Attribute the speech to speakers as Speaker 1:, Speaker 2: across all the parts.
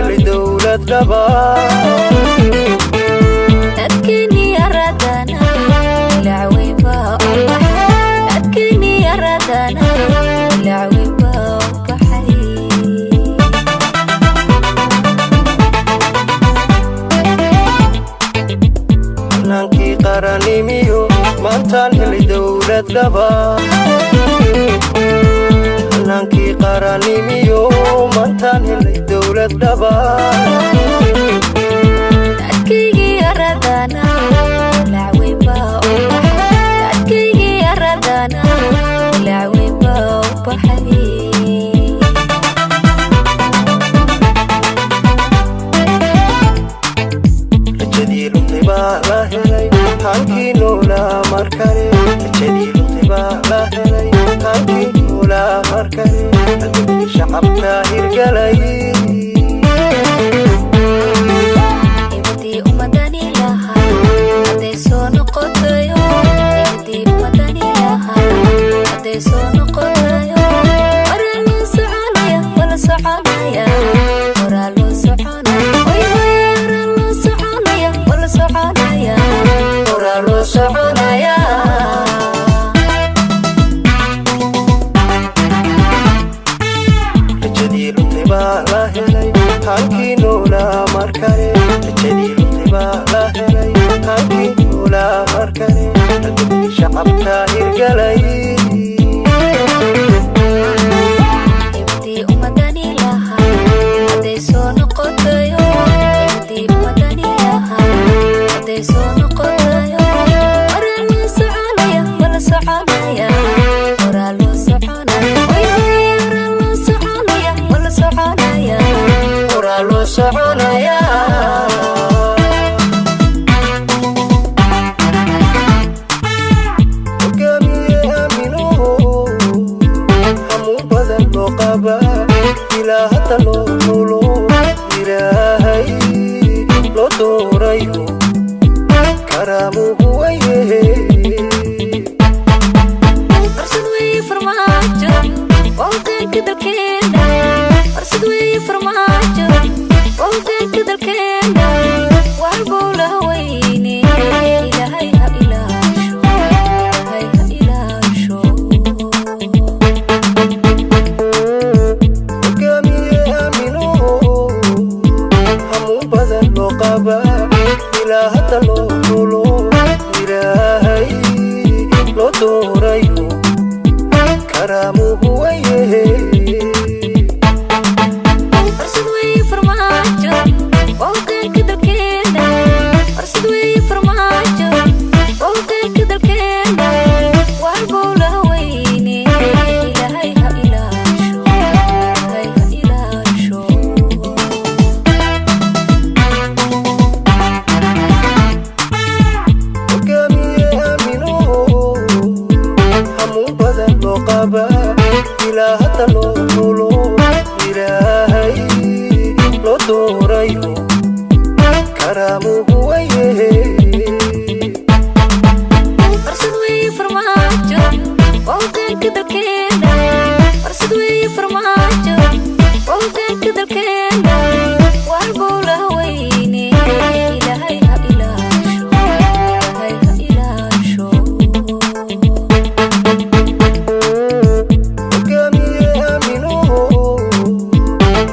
Speaker 1: helay dawlad dhaba
Speaker 2: dadkeenii yaradana lacweyba u baxay dadkeenii yaradana lacweyba u baxay
Speaker 1: nankii qaranimiyo maantaan helay dawlad dhaba nankii qaranimiyo maantaan helay dawlad dhaba
Speaker 2: dadkaygii yaradana lacweyba u baxay dadkaygii yaradana lacweyba u baxay
Speaker 1: rajadii luntay baa la helay halkii noolaa markale rajadii luntay baa la helay halkii noolaa markale halkii shacabka hirgalay
Speaker 2: ibadii ummadani lahay hadday soo noqotayo ibadii ummadani lahay hadday soo noqotayo waraa loo soconaya wala soconaya waraa loo soconaya waraa loo soconaya wala soconaya waraa loo soconaya
Speaker 1: rajadii luntay baa la helay halkii noolaa markale rajadii luntay baa la helay halkii noolaa markale halkii shacabka hirgalay
Speaker 2: ibadii ummadani lahay hadday soo noqotayo ibadii ummadani lahay hadday soo noqotayo waraa loo soconaya wala soconaya waraa loo soconaya waraa loo soconaya wala soconaya waraa loo soconaya
Speaker 1: hogaamiye aamino hamuun badan loo qaba ilaa hadda loo nuulo ilaahay loo doorayo karaamuhu waye
Speaker 2: fursad weeye farmaajo waa hoggaanka dalkeena fursad weeye farmaajo waa hoggaanka dalkeena waxbuu la haweyne ilaahay ha ilaasho ilaahay ha ilaasho
Speaker 1: hogaamiye aamino hamuun badan loo qaba ilaa hadda loo nuulo ilaahay loo doorayo karaamuhu waye
Speaker 2: fursad weeye farmaajo waa hoggaanka dalkeena fursad weeye farmaajo waa hoggaanka dalkeena waxbuu la haweyne ilaahay ha ilaasho ilaahay ha ilaasho
Speaker 1: hogaamiye aamino hamuun badan loo qaba ilaa hadda loo nuulo ilaahay loo doorayo karaamuhu waye
Speaker 2: fursad weeye farmaajo waa hoggaanka dalkeena fursad weeye farmaajo waa hoggaanka dalkeena waxbuu la haweyne ilaahay ha ilaasho ilaahay ha ilaasho
Speaker 1: hogaamiye aamino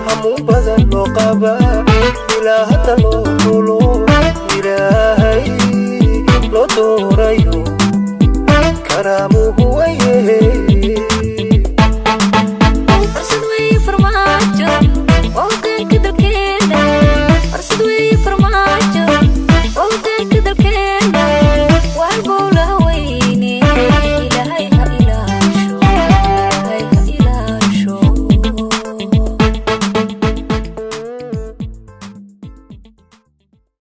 Speaker 1: hamuun badan loo qaba ilaa hadda loo nuulo ilaahay loo doorayo